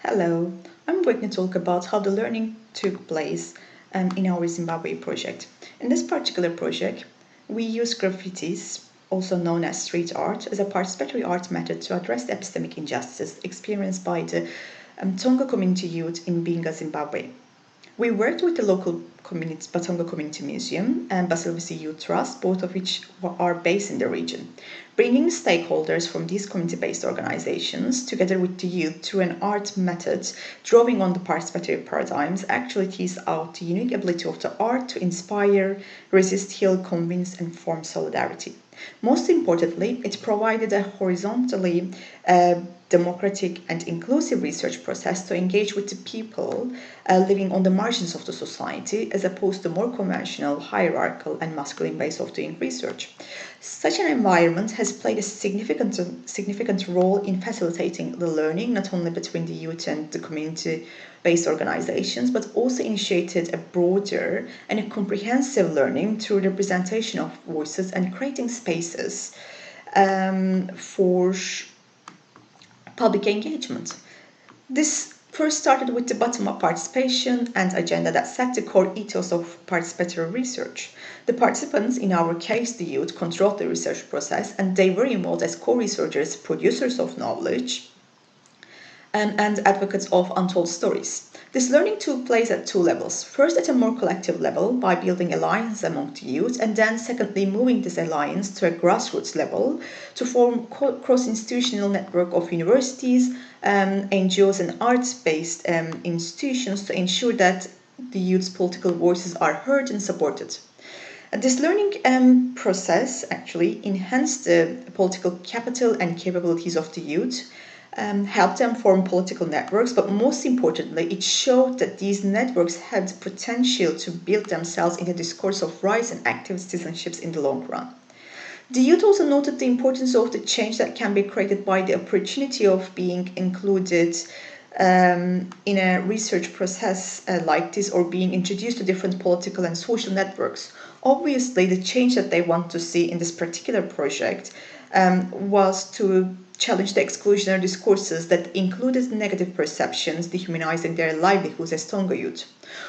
Hello, I'm going to talk about how the learning took place in our Zimbabwe project. In this particular project, we use graffitis, also known as street art, as a participatory art method to address the epistemic injustice experienced by the Tonga community youth in Binga, Zimbabwe. We worked with the local community, Batonga Community Museum and Basilvisi Youth Trust, both of which are based in the region. Bringing stakeholders from these community-based organizations together with the youth through an art method, drawing on the participatory paradigms, actually tease out the unique ability of the art to inspire, resist, heal, convince, and form solidarity. Most importantly, it provided a horizontally democratic and inclusive research process to engage with the people living on the margins of the society as opposed to more conventional, hierarchical and masculine ways of doing research. Such an environment has played a significant role in facilitating the learning not only between the youth and the community-based organizations, but also initiated a broader and a comprehensive learning through the representation of voices and creating spaces for public engagement. This first started with the bottom-up participation and agenda that set the core ethos of participatory research. The participants, in our case the youth, controlled the research process and they were involved as co-researchers, producers of knowledge, and advocates of untold stories. This learning took place at two levels. First, at a more collective level by building alliances among the youth, and then secondly, moving this alliance to a grassroots level to form cross-institutional network of universities, NGOs and arts-based institutions to ensure that the youth's political voices are heard and supported. This learning process actually enhanced the political capital and capabilities of the youth, helped them form political networks, but most importantly, it showed that these networks had potential to build themselves in a discourse of rights and active citizenships in the long run. The youth also noted the importance of the change that can be created by the opportunity of being included in a research process like this or being introduced to different political and social networks. Obviously, the change that they want to see in this particular project was to challenge the exclusionary discourses that included negative perceptions, dehumanizing their livelihoods as Tonga youth.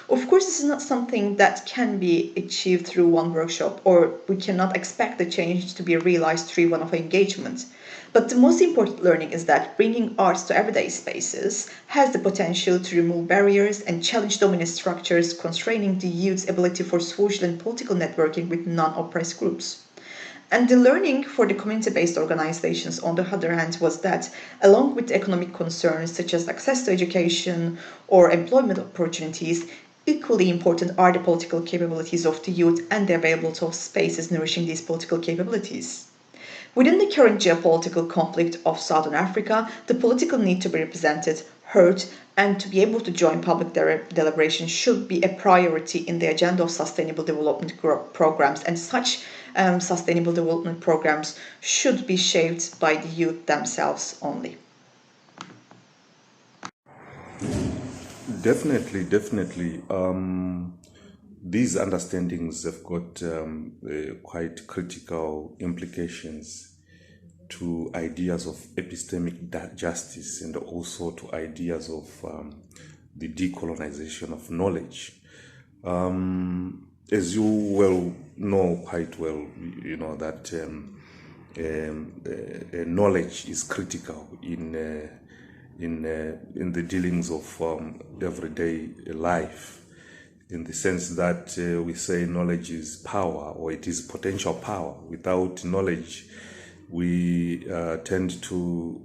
Of course, this is not something that can be achieved through one workshop, or we cannot expect the change to be realized through one-off engagement. But the most important learning is that bringing arts to everyday spaces has the potential to remove barriers and challenge dominant structures, constraining the youth's ability for social and political networking with non-oppressed groups. And the learning for the community-based organizations, on the other hand, was that along with economic concerns such as access to education or employment opportunities, equally important are the political capabilities of the youth and the availability of spaces nourishing these political capabilities. Within the current geopolitical conflict of Southern Africa, the political need to be represented, heard, and to be able to join public deliberation should be a priority in the agenda of sustainable development programs, and such sustainable development programs should be shaped by the youth themselves only. Definitely. These understandings have got quite critical implications to ideas of epistemic justice and also to ideas of the decolonization of knowledge. As you well know quite well, you know that knowledge is critical in the dealings of everyday life, in the sense that we say knowledge is power, or it is potential power. Without knowledge, we tend to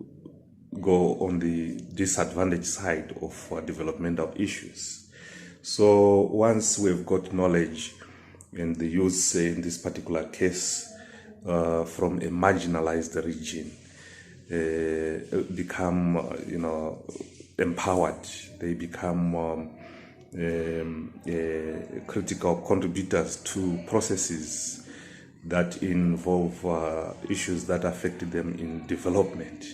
go on the disadvantaged side of developmental issues. So once we've got knowledge, and the youth, in this particular case, from a marginalized region, become, empowered. They become critical contributors to processes that involve issues that affect them in development,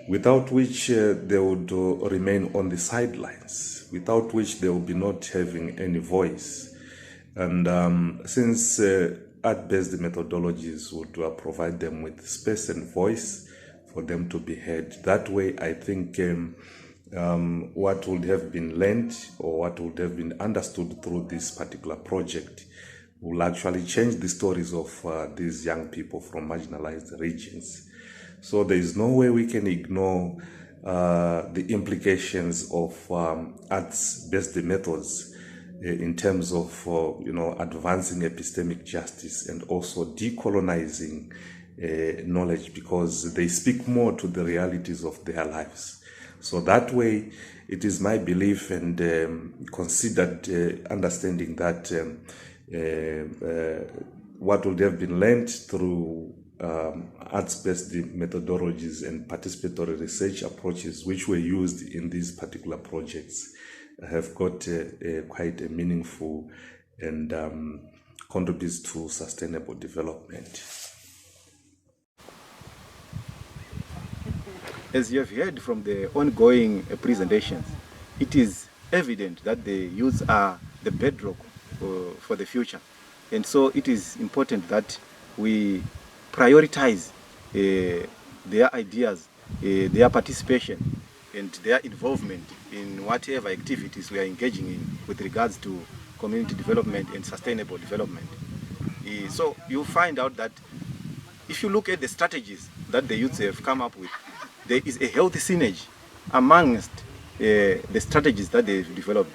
without which they would remain on the sidelines, without which they will be not having any voice. And since art-based methodologies would provide them with space and voice for them to be heard, that way I think what would have been learned or what would have been understood through this particular project will actually change the stories of these young people from marginalized regions. So there is no way we can ignore the implications of arts-based methods in terms of advancing epistemic justice and also decolonizing knowledge, because they speak more to the realities of their lives. So that way, it is my belief and considered understanding that what would have been learned through arts-based methodologies and participatory research approaches which were used in these particular projects have got quite a meaningful and contributes to sustainable development. As you have heard from the ongoing presentations, it is evident that the youths are the bedrock for the future. And so it is important that we prioritize their ideas, their participation, and their involvement in whatever activities we are engaging in with regards to community development and sustainable development. So you find out that if you look at the strategies that the youths have come up with, there is a healthy synergy amongst the strategies that they've developed.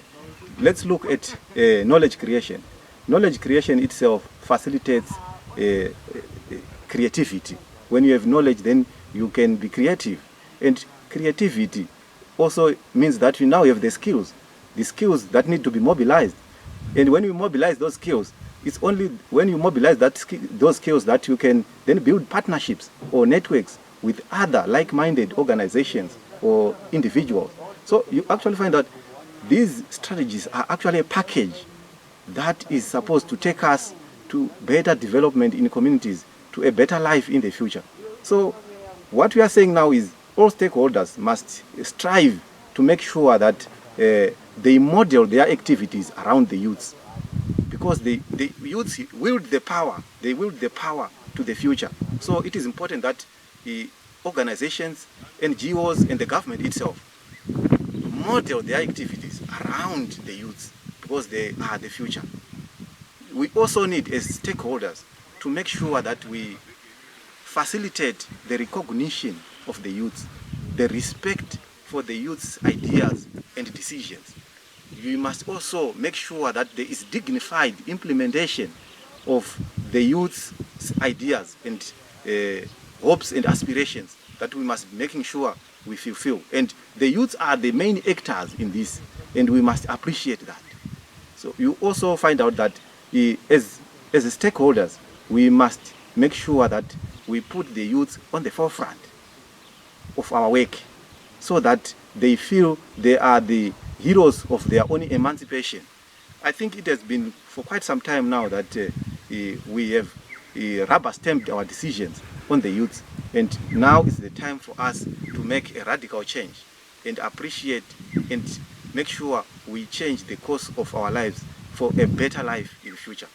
Let's look at knowledge creation. Knowledge creation itself facilitates creativity. When you have knowledge, then you can be creative. And creativity also means that you now have the skills that need to be mobilized. And when you mobilize those skills, it's only when you mobilize those skills that you can then build partnerships or networks with other like-minded organizations or individuals. So you actually find that these strategies are actually a package that is supposed to take us to better development in communities, to a better life in the future. So what we are saying now is all stakeholders must strive to make sure that they model their activities around the youths, because the youths wield the power. They wield the power to the future. So it is important that the organizations, NGOs, and the government itself model their activities around the youths, because they are the future. We also need, as stakeholders, to make sure that we facilitate the recognition of the youths, the respect for the youth's ideas and decisions. We must also make sure that there is dignified implementation of the youth's ideas and hopes and aspirations that we must be making sure we fulfill. And the youths are the main actors in this, and we must appreciate that. So you also find out that as stakeholders, we must make sure that we put the youth on the forefront of our work, so that they feel they are the heroes of their own emancipation. I think it has been for quite some time now that we have rubber-stamped our decisions on the youth, and now is the time for us to make a radical change and appreciate and make sure we change the course of our lives for a better life in the future.